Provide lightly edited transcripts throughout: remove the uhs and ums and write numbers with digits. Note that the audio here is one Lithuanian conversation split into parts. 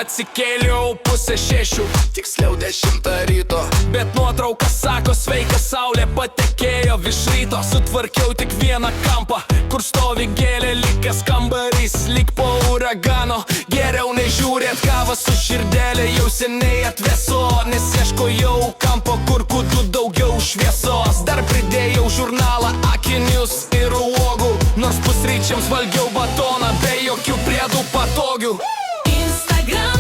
Atsikėliau 5:30, tiksliau 10 ryto, bet nuotrauka sako sveika saulė patekėjo virš ryto. Sutvarkiau tik vieną kampą, kur stovi gėlė, likęs kambarys lyg po uragano. Geriau nežiūrėt kavą su širdelė, jau seniai atvėso, nes ieškojau kampo, kur kudu daugiau šviesos. Dar pridėjau žurnalą, akinius ir uogų, nors pusryčiams valgiau batoną be jokių priedų patogių. Instagram,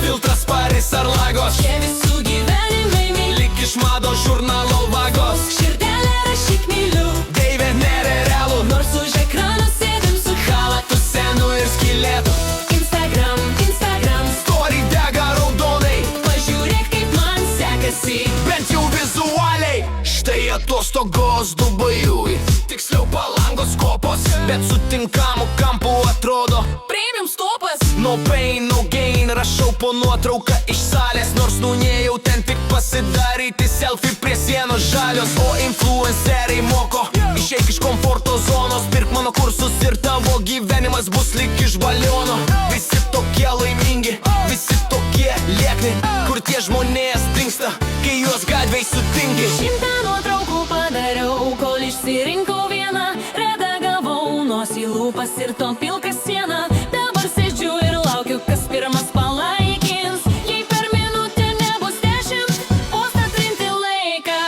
filtras Paris ar Lagos, čia visų gyvenimai lyg iš mado žurnalo vagos. Širdelė rašyk myliu, Deivė nerealų, nors už ekrano sėdim su chalatu senu ir skylėtu. Instagram, Story dega raudonai, pažiūrėk kaip man sekasi. bent jau vizualiai. Štai atostogos Dubajui, tiksliau Palangos kopos, bet su tinkamu kampu atrodo Premium stopas, no pain, no gain. Rašau po nuotrauką iš salės, nors nunėjau ten tik pasidaryti selfie prie sienos žalios. O influenceriai moko, išeik iš komforto zonos, pirk mano kursus ir tavo gyvenimas bus lyg iš baliono. Visi tokie laimingi, visi tokie liekni, kur tie žmonės dingsta, kai juos gatvėj sutinki. 100 nuotraukų padariau, kol išsirinkau vieną. Redagavau nosį lūpas ir to pilką sieną. Dabar sėdžiu ir laukiu, kas pirmas palaikins. Jei per minutę nebus 10, postą trinti laiką.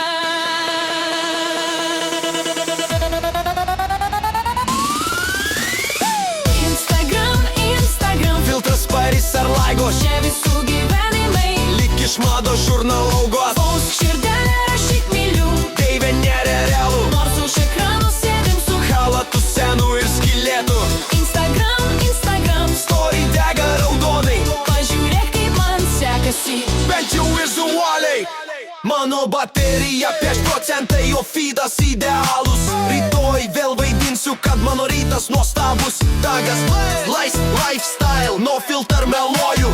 Instagram, Filtras Paris ar Lagos, čia visų gyvenimai lyg iš mado žurnalo gos. Pausk širdelę, rašyk myliu, Deivė nerealų, nors už ekrano sėdim su chalatu senu ir skylėtu. Instagram, Story dega raudonai, pažiūrėk kaip man sekasi. bent jau vizualiai. Mano baterija 5%, jo feedas idealus. Rytoj vėl vaidinsiu, kad mano rytas nuostabus. Tagas lifestyle, no filter meluoju.